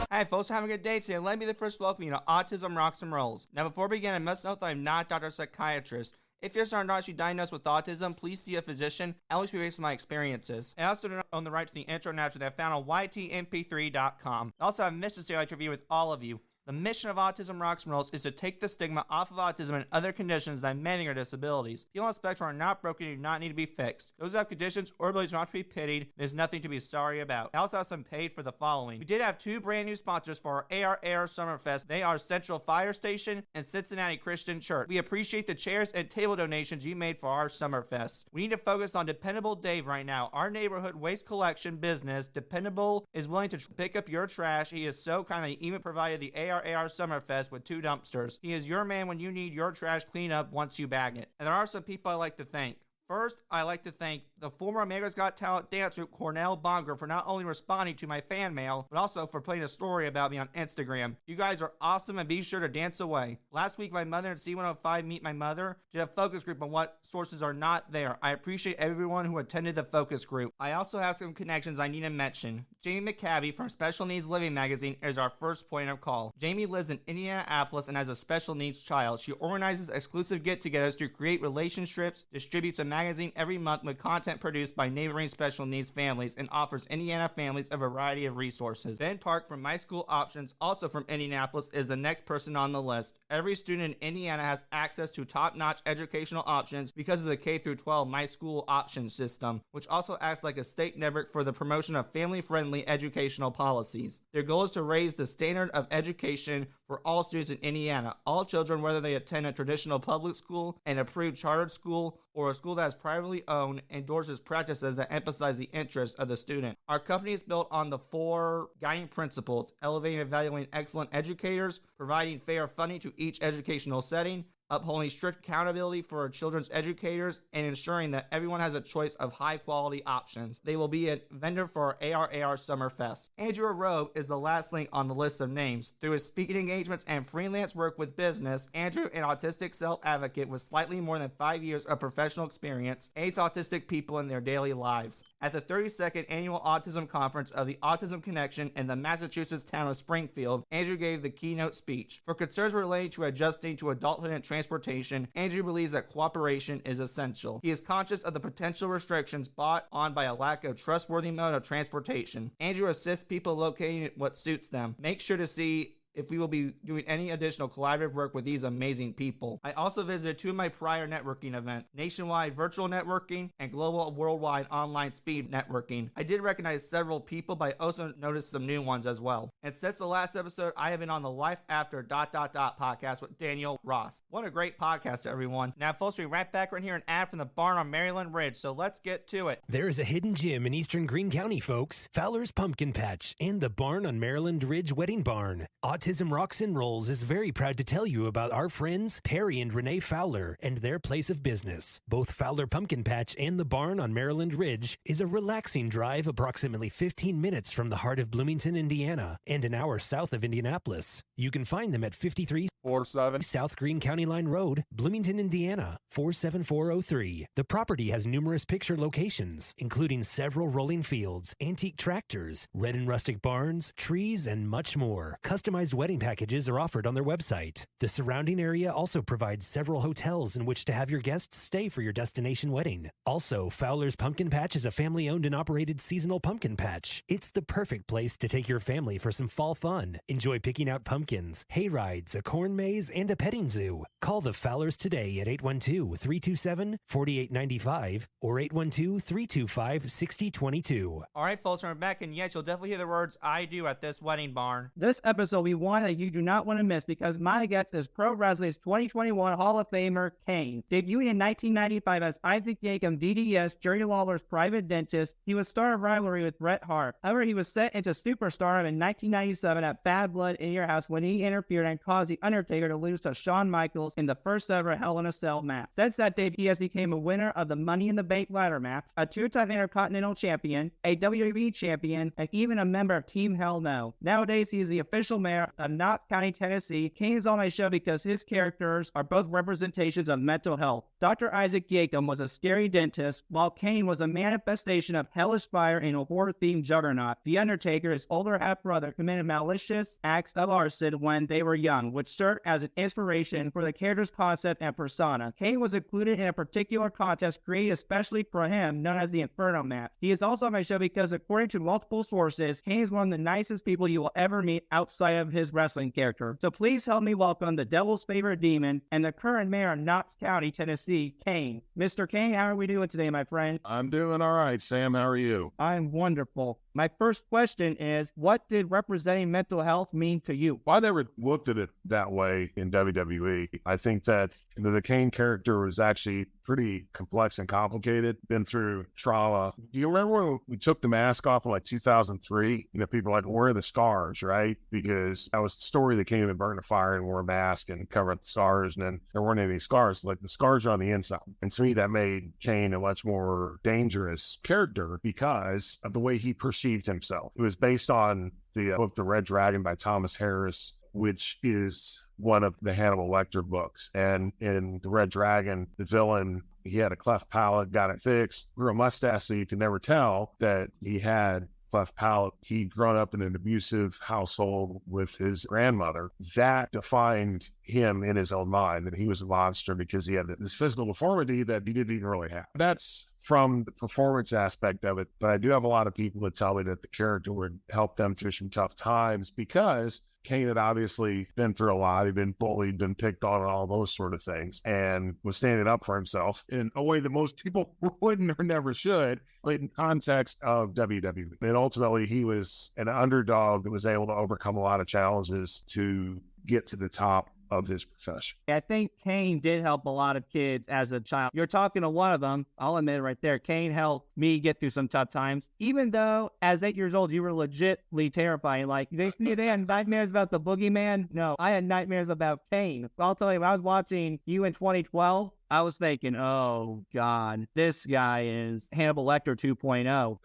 Hi folks, have a good day today. Let me be the first to welcome you to Autism Rocks and Rolls. Now before we begin, I must note that I'm not a doctor or psychiatrist. If you're not actually diagnosed with autism, please see a physician, at least based on my experiences. I also don't own the right to the intro and outro that I found on ytmp3.com. I also have a mission to like to review with all of you. The mission of Autism Rocks and Rolls is to take the stigma off of autism and other conditions that many are disabilities. People on the spectrum are not broken and do not need to be fixed. Those who have conditions or abilities are not to be pitied. There's nothing to be sorry about. I also have some paid for the following. We did have two brand new sponsors for our AR Summerfest. They are Central Fire Station and Cincinnati Christian Church. We appreciate the chairs and table donations you made for our Summerfest. We need to focus on Dependable Dave right now. Our neighborhood waste collection business, Dependable, is willing to pick up your trash. He is so kind that he even provided the AR Summerfest with 2 dumpsters. He is your man when you need your trash cleaned up once you bag it. And there are some people I like to thank. First, I like to thank the former America's Got Talent dance group Cornell Bonker for not only responding to my fan mail, but also for putting a story about me on Instagram. You guys are awesome and be sure to dance away. Last week, my mother and C105 Meet My Mother did a focus group on what sources are not there. I appreciate everyone who attended the focus group. I also have some connections I need to mention. Jamie McCavey from Special Needs Living Magazine is our first point of call. Jamie lives in Indianapolis and has a special needs child. She organizes exclusive get-togethers to create relationships, distributes a magazine every month with content produced by neighboring special needs families, and offers Indiana families a variety of resources. Ben Park from My School Options, also from Indianapolis, is the next person on the list. Every student in Indiana has access to top-notch educational options because of the K-12 My School Options system, which also acts like a state network for the promotion of family-friendly educational policies. Their goal is to raise the standard of education for all students in Indiana. All children, whether they attend a traditional public school, an approved chartered school, or a school that is privately owned, endorses practices that emphasize the interests of the student. Our company is built on the 4 guiding principles: elevating and evaluating excellent educators, providing fair funding to each educational setting, upholding strict accountability for our children's educators, and ensuring that everyone has a choice of high-quality options. They will be a vendor for our AR Summerfest. Andrew Rowe is the last link on the list of names. Through his speaking engagements and freelance work with business, Andrew, an autistic self-advocate with slightly more than 5 years of professional experience, aids autistic people in their daily lives. At the 32nd Annual Autism Conference of the Autism Connection in the Massachusetts town of Springfield, Andrew gave the keynote speech. For concerns related to adjusting to adulthood and transportation, Andrew believes that cooperation is essential. He is conscious of the potential restrictions brought on by a lack of trustworthy mode of transportation. Andrew assists people locating what suits them. Make sure to see if we will be doing any additional collaborative work with these amazing people. I also visited 2 of my prior networking events: nationwide virtual networking and global worldwide online speed networking. I did recognize several people, but I also noticed some new ones as well. And since the last episode, I have been on the Life After ... podcast with Daniel Ross. What a great podcast, everyone. Now, folks, we'll be right back right here, an ad from the barn on Maryland Ridge, so let's get to it. There is a hidden gem in eastern Greene County, folks. Fowler's Pumpkin Patch and the barn on Maryland Ridge Wedding Barn. Autism Rocks and Rolls is very proud to tell you about our friends Perry and Renee Fowler and their place of business. Both Fowler Pumpkin Patch and the barn on Maryland Ridge is a relaxing drive approximately 15 minutes from the heart of Bloomington, Indiana, and an hour south of Indianapolis. You can find them at 5347 South Greene County Line Road, Bloomington, Indiana, 47403. The property has numerous picture locations, including several rolling fields, antique tractors, red and rustic barns, trees, and much more. Customized wedding packages are offered on their website. The surrounding area also provides several hotels in which to have your guests stay for your destination wedding. Also, Fowler's Pumpkin Patch is a family-owned and operated seasonal pumpkin patch. It's the perfect place to take your family for some fall fun. Enjoy picking out pumpkins, hay rides, a corn maze, and a petting zoo. Call the Fowlers today at 812-327-4895 or 812-325-6022. All right, folks, we're back, and yes, you'll definitely hear the words "I do" at this wedding barn. This episode we want that you do not want to miss because my guest is Pro Wrestling's 2021 Hall of Famer Kane. Debuting in 1995 as Isaac Yankem, DDS, Jerry Lawler's private dentist, he was star of rivalry with Bret Hart. However, he was set into superstardom in 1997 at Bad Blood in Your House when he interfered and caused The Undertaker to lose to Shawn Michaels in the first ever Hell in a Cell match. Since that day, he has become a winner of the Money in the Bank ladder match, a 2-time Intercontinental Champion, a WWE Champion, and even a member of Team Hell No. Nowadays, he is the official mayor mayor of Knox County, Tennessee. Kane is on my show because his characters are both representations of mental health. Dr. Isaac Yankem was a scary dentist, while Kane was a manifestation of hellish fire in a horror-themed juggernaut. The Undertaker, his older half-brother, committed malicious acts of arson when they were young, which served as an inspiration for the character's concept and persona. Kane was included in a particular contest created especially for him, known as the Inferno Match. He is also on my show because, according to multiple sources, Kane is one of the nicest people you will ever meet outside of his wrestling character. So please help me welcome the devil's favorite demon and the current mayor of Knox County, Tennessee, Kane. Mr. Kane, how are we doing today, my friend? I'm doing all right, Sam. How are you? I'm wonderful. My first question is, what did representing mental health mean to you? Well, I never looked at it that way in WWE. I think that the Kane character was actually pretty complex and complicated, been through trauma. Do you remember when we took the mask off in like 2003? People were like, where are the scars, right? Because that was the story that came and burned a fire and wore a mask and covered the scars, and then there weren't any scars. Like, the scars are on the inside. And to me, that made Kane a much more dangerous character because of the way he perceived himself. It was based on the book The Red Dragon by Thomas Harris, which is one of the Hannibal Lecter books. And in The Red Dragon, the villain, he had a cleft palate, got it fixed, grew a mustache so you could never tell that he had cleft palate. He'd grown up in an abusive household with his grandmother. That defined him in his own mind, that he was a monster because he had this physical deformity that he didn't even really have. That's from the performance aspect of it. But I do have a lot of people that tell me that the character would help them through some tough times because Kane had obviously been through a lot. He'd been bullied, been picked on, and all those sort of things, and was standing up for himself in a way that most people wouldn't or never should, in context of WWE. And ultimately, he was an underdog that was able to overcome a lot of challenges to get to the top of his profession. I think Kane did help a lot of kids as a child. You're talking to one of them. I'll admit it right there. Kane helped me get through some tough times. Even though as 8 years old, you were legitly terrifying. Like, they had nightmares about the boogeyman. No, I had nightmares about Kane. I'll tell you, when I was watching you in 2012, I was thinking, oh God, this guy is Hannibal Lecter 2.0.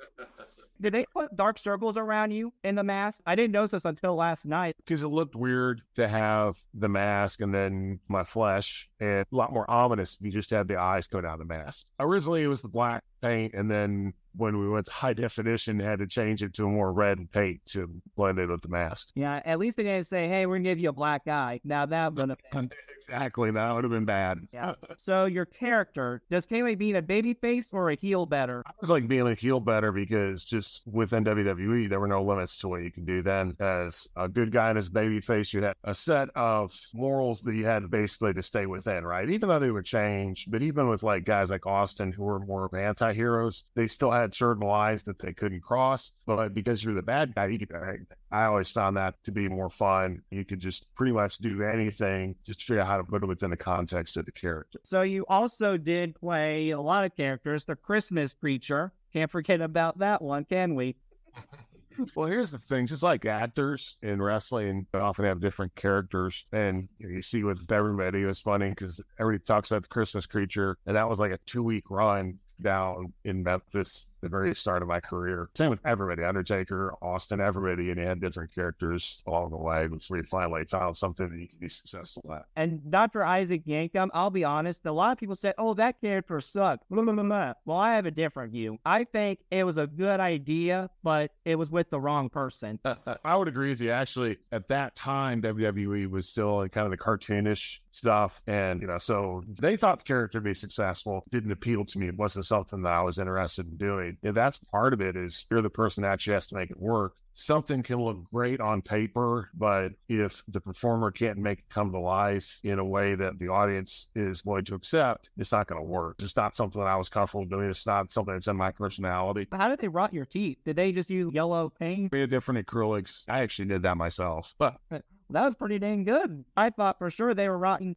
Did they put dark circles around you in the mask? I didn't notice this until last night. Because it looked weird to have the mask and then my flesh, and a lot more ominous if you just had the eyes go down the mask. Originally, it was the black paint, and then when we went to high definition, had to change it to a more red paint to blend it with the mask. Yeah, at least they didn't say, hey, we're going to give you a black eye. Now that would have been... Exactly, that would have been bad. Yeah. So your character, does Kane like being a baby face or a heel better? I was like being a heel better because just within WWE, there were no limits to what you could do then. As a good guy in his baby face, you had a set of morals that you had basically to stay within, right? Even though they would change, but even with like guys like Austin who were more of anti-heroes, they still had certain lines that they couldn't cross. But because you're the bad guy, you could do anything. I always found that to be more fun. You could just pretty much do anything just to figure out how to put it within the context of the character. So you also did play a lot of characters. The Christmas Preacher. Can't forget about that one, can we? Well, here's the thing. Just like actors in wrestling, they often have different characters. And you see with everybody, it was funny because everybody talks about the Christmas Creature. And that was like a 2-week run down in Memphis, the very start of my career. Same with everybody, Undertaker, Austin, everybody, and they had different characters along the way before you finally found something that you could be successful at. And Dr. Isaac Yankem, I'll be honest, a lot of people said, oh, that character sucked. Blah, blah, blah, blah. Well, I have a different view. I think it was a good idea, but it was with the wrong person. I would agree with you. Actually, at that time, WWE was still in kind of the cartoonish stuff. And, so they thought the character would be successful. It didn't appeal to me. It wasn't something that I was interested in doing. And that's part of it is you're the person that actually has to make it work. Something can look great on paper, but if the performer can't make it come to life in a way that the audience is going to accept, it's not going to work. It's not something that I was comfortable doing. It's not something that's in my personality. How did they rot your teeth? Did they just use yellow paint? We had different acrylics. I actually did that myself. But that was pretty dang good. I thought for sure they were rotten.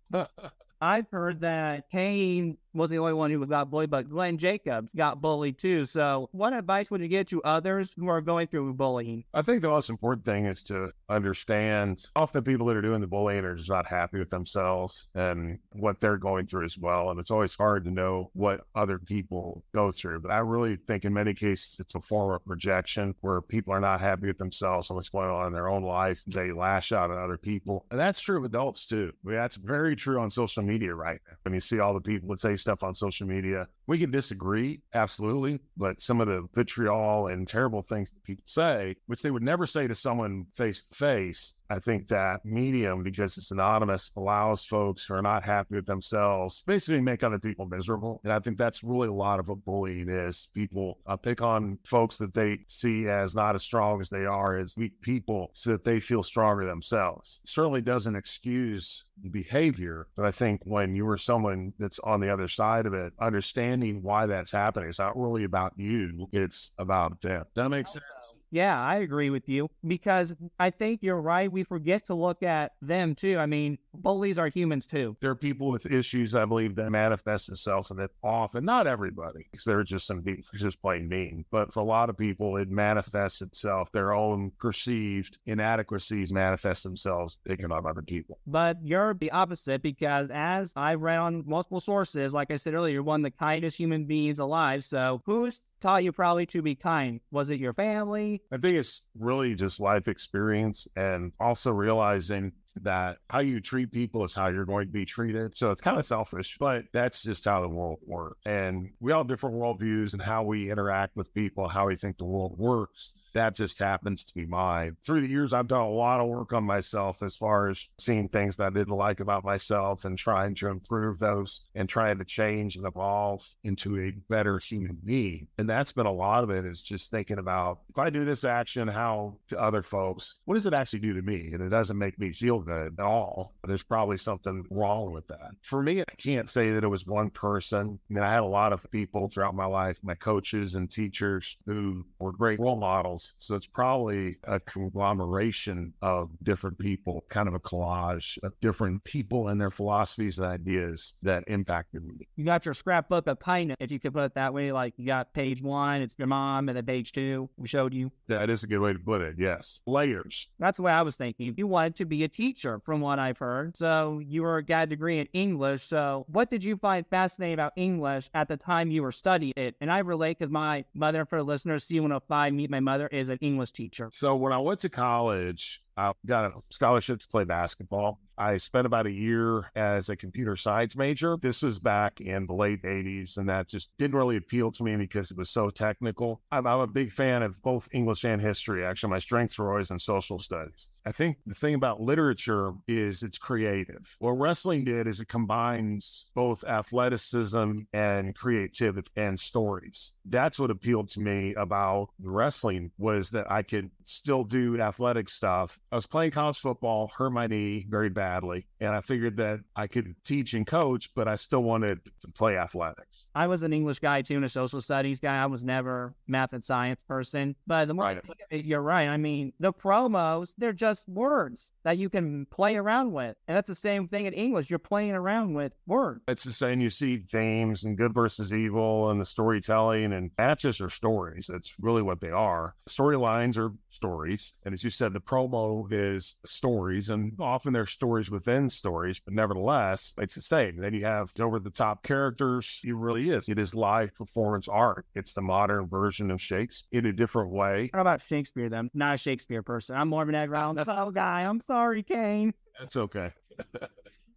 I've heard that Kane wasn't the only one who got bullied, but Glenn Jacobs got bullied too. So what advice would you give to others who are going through bullying? I think the most important thing is to understand often people that are doing the bullying are just not happy with themselves and what they're going through as well. And it's always hard to know what other people go through. But I really think in many cases, it's a form of projection where people are not happy with themselves and what's going on in their own life. They lash out at other people. And that's true of adults too. I mean, that's very true on social media right now. When you see all the people that say stuff on social media, we can disagree, absolutely. But some of the vitriol and terrible things that people say, which they would never say to someone face to face, I think that medium, because it's anonymous, allows folks who are not happy with themselves basically make other people miserable. And I think that's really a lot of what bullying is. People pick on folks that they see as not as strong as they are, as weak people, so that they feel stronger themselves. It certainly doesn't excuse the behavior, but I think when you are someone that's on the other side of it, understanding why that's happening, it's not really about you, it's about them. Does that make sense? Yeah, I agree with you because I think you're right. We forget to look at them too. I mean, bullies are humans too. There are people with issues, I believe, that manifest themselves in it often. Not everybody, because there are just some people who just plain mean. But for a lot of people, it manifests itself. Their own perceived inadequacies manifest themselves picking on other people. But you're the opposite because as I read on multiple sources, like I said earlier, you're one of the kindest human beings alive. So who's taught you probably to be kind? Was it your family? I think it's really just life experience and also realizing that how you treat people is how you're going to be treated. So it's kind of selfish, but that's just how the world works. And we all have different worldviews and how we interact with people, how we think the world works. That just happens to be mine. Through the years, I've done a lot of work on myself as far as seeing things that I didn't like about myself and trying to improve those and trying to change and evolve into a better human being. And that's been a lot of it, is just thinking about, if I do this action, how to other folks, what does it actually do to me? And it doesn't make me feel good at all. There's probably something wrong with that. For me, I can't say that it was one person. I mean, I had a lot of people throughout my life, my coaches and teachers who were great role models. So it's probably a conglomeration of different people, kind of a collage of different people and their philosophies and ideas that impacted me. You got your scrapbook of kindness, if you could put it that way. Like you got page 1, it's your mom, and then page 2, we showed you. That is a good way to put it, yes. Layers. That's the way I was thinking. You wanted to be a teacher, from what I've heard. So you got a degree in English. So what did you find fascinating about English at the time you were studying it? And I relate because my mother, for the listeners, C105, meet my mother, is an English teacher. So when I went to college, I got a scholarship to play basketball. I spent about a year as a computer science major. This was back in the late 80s, and that just didn't really appeal to me because it was so technical. I'm a big fan of both English and history. Actually, my strengths were always in social studies. I think the thing about literature is it's creative. What wrestling did is it combines both athleticism and creativity and stories. That's what appealed to me about the wrestling, was that I could still do athletic stuff. I was playing college football, hurt my knee very badly, and I figured that I could teach and coach, but I still wanted to play athletics. I was an English guy too, and a social studies guy. I was never math and science person. But the more I look at it, you're right. I mean, the promos, they're just words that you can play around with. And that's the same thing in English. You're playing around with words. It's the same. You see themes and good versus evil and the storytelling, and matches are stories. That's really what they are. Storylines are stories. And as you said, the promo is stories, and often they're stories within stories, but nevertheless, it's the same. Then you have over-the-top characters. It really is. It is live performance art. It's the modern version of Shakespeare in a different way. How about Shakespeare, then? Not a Shakespeare person. I'm more of an Ed Round guy. I'm sorry, Kane. That's okay.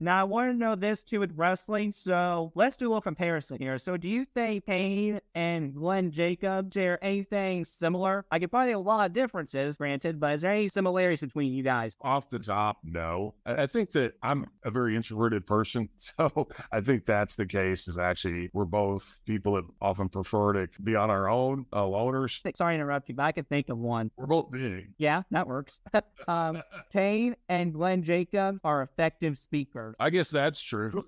Now, I want to know this too with wrestling, so let's do a little comparison here. So do you think Kane and Glenn Jacobs share anything similar? I could find a lot of differences, granted, but is there any similarities between you guys? Off the top, no. I think that I'm a very introverted person, so I think that's the case. Is actually we're both people that often prefer to be on our own, loners. Sorry to interrupt you, but I can think of one. We're both big. Yeah, that works. Kane and Glenn Jacobs are effective speakers. I guess that's true.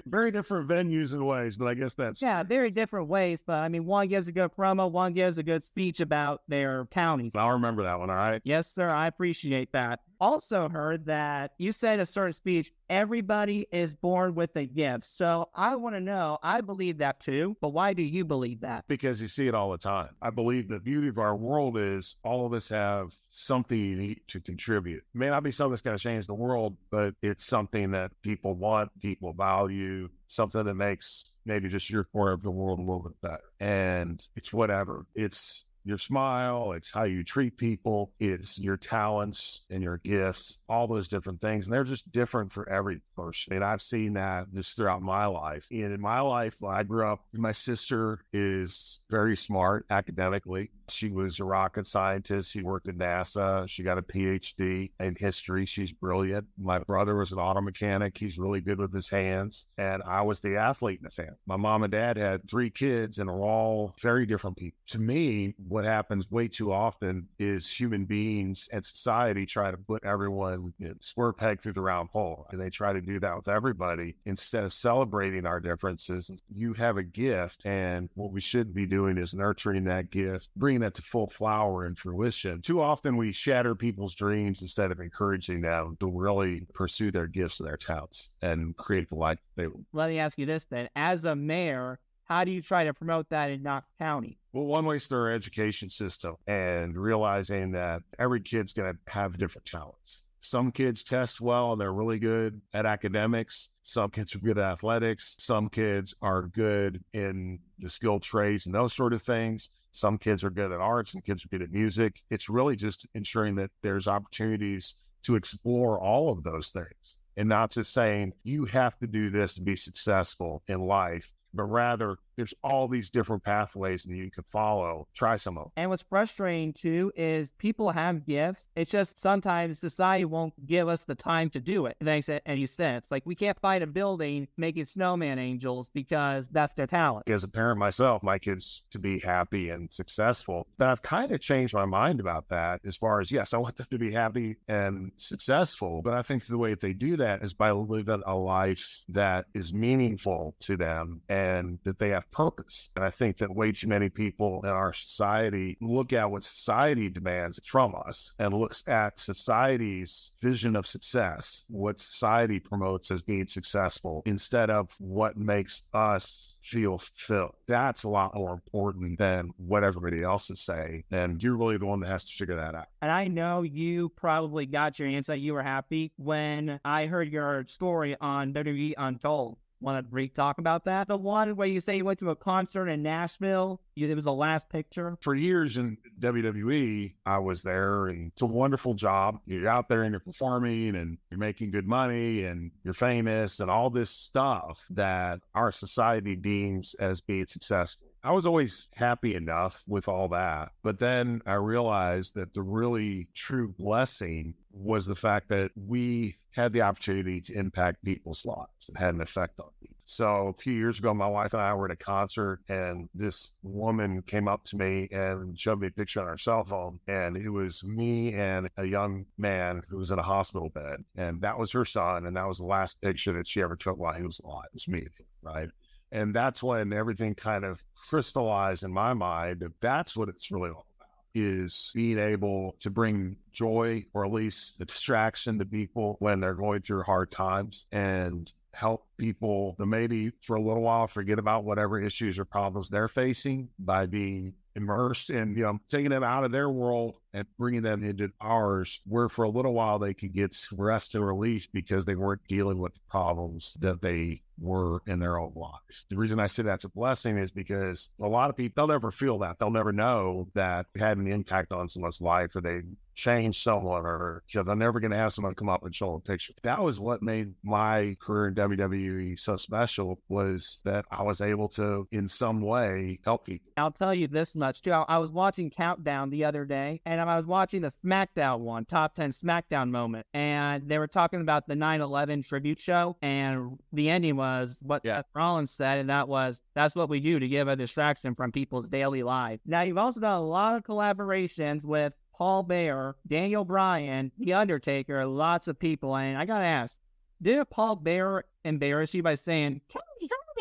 Very different venues and ways, but I guess that's true. Very different ways. But I mean, one gives a good promo, one gives a good speech about their counties. I'll remember that one, all right? Yes, sir. I appreciate that. also heard that you said in a certain speech, everybody is born with a gift. So I want to know, I believe that too, but why do you believe that? Because you see it all the time. I believe the beauty of our world is all of us have something unique to contribute. It may not be something that's going to change the world, but it's something that people want, people value, something that makes maybe just your corner of the world a little bit better. And it's whatever. It's your smile, it's how you treat people, it's your talents and your gifts, all those different things. And they're just different for every person. And I've seen that just throughout my life. And in my life, I grew up, my sister is very smart academically. She was a rocket scientist. She worked at NASA. She got a PhD in history. She's brilliant. My brother was an auto mechanic. He's really good with his hands. And I was the athlete in the family. My mom and dad had 3 kids and are all very different people. To me, what happens way too often is human beings and society try to put everyone in square peg through the round hole. And they try to do that with everybody instead of celebrating our differences. You have a gift, and what we should be doing is nurturing that gift, bringing that to full flower and fruition. Too often we shatter people's dreams instead of encouraging them to really pursue their gifts and their talents and create the life they want. Let me ask you this then. As a mayor, how do you try to promote that in Knox County? Well, one way is through our education system and realizing that every kid's going to have different talents. Some kids test well and they're really good at academics. Some kids are good at athletics. Some kids are good in the skilled trades and those sort of things. Some kids are good at arts, some kids are good at music. It's really just ensuring that there's opportunities to explore all of those things and not just saying you have to do this to be successful in life, but rather there's all these different pathways that you could follow. Try some of them. And what's frustrating too is people have gifts. It's just sometimes society won't give us the time to do it. It makes any sense. Like we can't find a building making snowman angels because that's their talent. As a parent myself, my kids to be happy and successful. But I've kind of changed my mind about that as far as, yes, I want them to be happy and successful. But I think the way that they do that is by living a life that is meaningful to them and that they have purpose. And I think that way too many people in our society look at what society demands from us and looks at society's vision of success, what society promotes as being successful, instead of what makes us feel fulfilled. That's a lot more important than what everybody else is saying. And you're really the one that has to figure that out. And I know you probably got your insight. You were happy when I heard your story on WWE Untold. Want to talk about that? The one where you say you went to a concert in Nashville. It was the last picture. For years in WWE, I was there, and it's a wonderful job. You're out there and you're performing and you're making good money and you're famous and all this stuff that our society deems as being successful. I was always happy enough with all that. But then I realized that the really true blessing was the fact that we had the opportunity to impact people's lives and had an effect on people. So a few years ago, my wife and I were at a concert, and this woman came up to me and showed me a picture on her cell phone. And it was me and a young man who was in a hospital bed. And that was her son. And that was the last picture that she ever took while he was alive. It was me, right? And that's when everything kind of crystallized in my mind. That's what it's really all about, is being able to bring joy or at least a distraction to people when they're going through hard times and help people to maybe for a little while forget about whatever issues or problems they're facing by being immersed in, taking them out of their world and bringing them into ours, where for a little while they could get rest and relief because they weren't dealing with the problems that they were in their own lives. The reason I say that's a blessing is because a lot of people, they'll never feel that. They'll never know that it had an impact on someone's life or they changed someone, or they're never going to have someone come up and show a picture. That was what made my career in WWE so special, was that I was able to, in some way, help people. I'll tell you this much, too. I was watching Countdown the other day, and I was watching the SmackDown one, Top 10 SmackDown moment, and they were talking about the 9/11 tribute show, and the ending was what Seth Rollins said, and that's what we do to give a distraction from people's daily life. Now, you've also done a lot of collaborations with Paul Bearer, Daniel Bryan, The Undertaker, lots of people, and I gotta ask, did Paul Bearer embarrass you by saying, "Come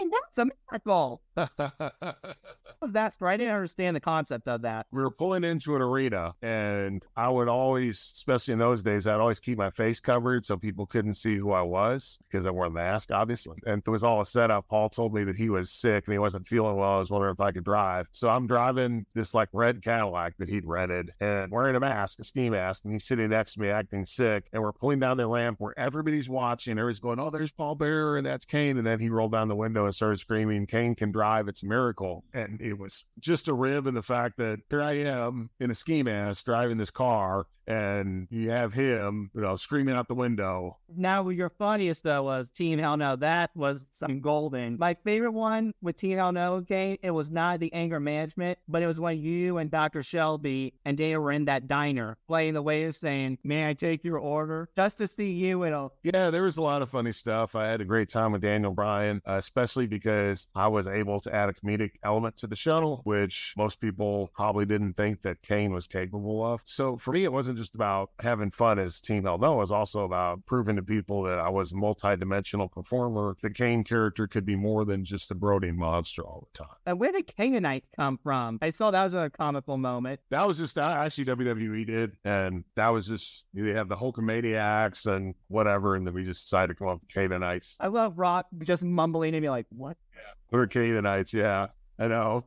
Hey, that's a miracle. Was that right? I didn't understand the concept of that. We were pulling into an arena, and I would always, especially in those days, I'd always keep my face covered so people couldn't see who I was because I wore a mask, obviously. And it was all a setup. Paul told me that he was sick and he wasn't feeling well. I was wondering if I could drive. So I'm driving this like red Cadillac that he'd rented and wearing a mask, a ski mask, and he's sitting next to me acting sick. And we're pulling down the ramp where everybody's watching. Everybody's going, oh, there's Paul Bearer and that's Kane. And then he rolled down the window and started screaming, Kane can drive. It's a miracle. And it was just a rib in the fact that here I am in a ski mask driving this car, and you have him, screaming out the window. Now, your funniest, though, was Team Hell No. That was some golden. My favorite one with Team Hell No, okay, it was not the anger management, but it was when you and Dr. Shelby and Dana were in that diner playing the waiter saying, may I take your order? Just to see you, Yeah, there was a lot of funny stuff. I had a great time with Daniel Bryan, especially because I was able to add a comedic element to the show, which most people probably didn't think that Kane was capable of. So for me, it wasn't just about having fun as Team Hell No. It was also about proving to people that I was a multi-dimensional performer. The Kane character could be more than just a brooding monster all the time. And where did Canaanite come from? I saw that was a comical moment. That was just, actually WWE did, and that was just, they have the Hulkamaniacs and whatever, and then we just decided to come up with Canaanites. I love Rock just mumbling and be like, what? Yeah, we're Canaanites, yeah, I know.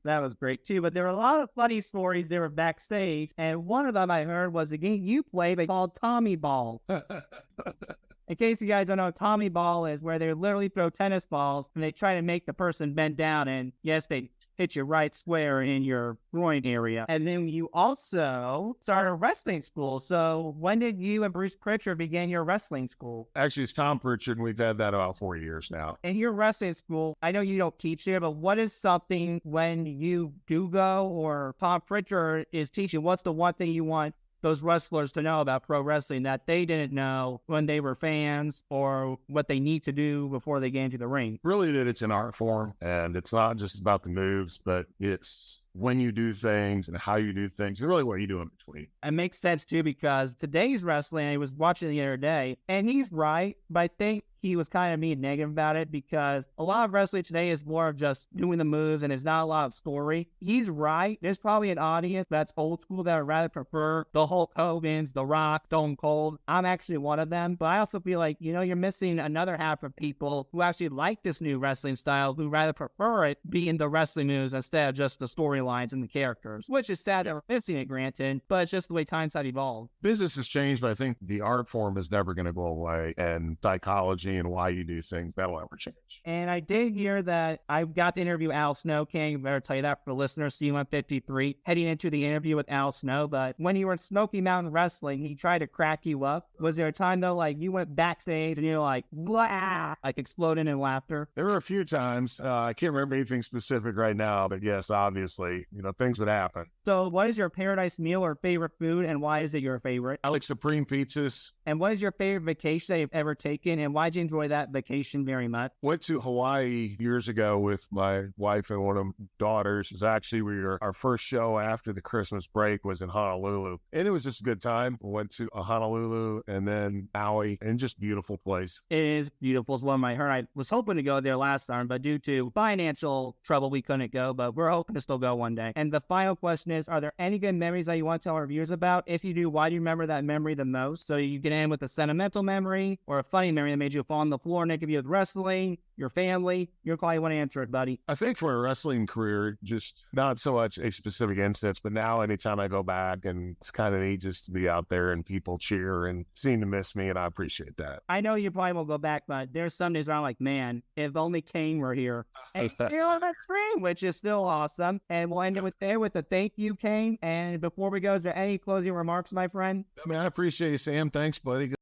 That was great too, but there were a lot of funny stories there were backstage, and one of them I heard was a game you play they called Tommy Ball. In case you guys don't know, Tommy Ball is where they literally throw tennis balls and they try to make the person bend down, and yes, they hit you right square in your groin area. And then you also started a wrestling school. So when did you and Bruce Pritchard begin your wrestling school? Actually, it's Tom Pritchard, and we've had that about 4 years now. In your wrestling school, I know you don't teach here, but what is something when you do go or Tom Pritchard is teaching, what's the one thing you want those wrestlers to know about pro wrestling that they didn't know when they were fans, or what they need to do before they get into the ring? Really that it's an art form, and it's not just about the moves, but it's when you do things and how you do things, and really what you do in between. It makes sense too, because today's wrestling, I was watching the other day, and he's right, but I think he was kind of being negative about it because a lot of wrestling today is more of just doing the moves and there's not a lot of story. He's right. There's probably an audience that's old school that would rather prefer the Hulk Hogan's, The Rock, Stone Cold. I'm actually one of them, but I also feel like, you're missing another half of people who actually like this new wrestling style, who rather prefer it being the wrestling moves instead of just the storylines and the characters, which is sad that we're missing it, granted, but it's just the way times have evolved. Business has changed, but I think the art form is never going to go away, and psychology and why you do things, that'll never change. And I did hear that I got to interview Al Snow. King, better tell you that for the listeners, C153, heading into the interview with Al Snow. But when you were in Smoky Mountain Wrestling, he tried to crack you up. Was there a time, though, like you went backstage and you're like, blah, like exploding in laughter? There were a few times. I can't remember anything specific right now, but yes, obviously, things would happen. So what is your paradise meal or favorite food, and why is it your favorite? I like Supreme pizzas. And what is your favorite vacation that you've ever taken, and why did you enjoy that vacation very much? Went to Hawaii years ago with my wife and one of my daughters. It was actually our first show after the Christmas break was in Honolulu, and it was just a good time. We went to Honolulu and then Maui, and just beautiful place. It is beautiful. It's one of my heart. I was hoping to go there last time, but due to financial trouble, we couldn't go, but we're hoping to still go one day. And the final question is, are there any good memories that you want to tell our viewers about? If you do, why do you remember that memory the most? So you can end with a sentimental memory or a funny memory that made you fall on the floor naked with wrestling, your family. Your call, you want to answer it, buddy. I think for a wrestling career, just not so much a specific instance, but now anytime I go back, and it's kind of neat just to be out there and people cheer and seem to miss me, and I appreciate that. I know you probably won't go back, but there's some days where I'm like, man, if only Kane were here. And you're on that screen, which is still awesome. And we'll end it with a thank you, Kane. And before we go, is there any closing remarks, my friend? I appreciate you, Sam. Thanks, buddy.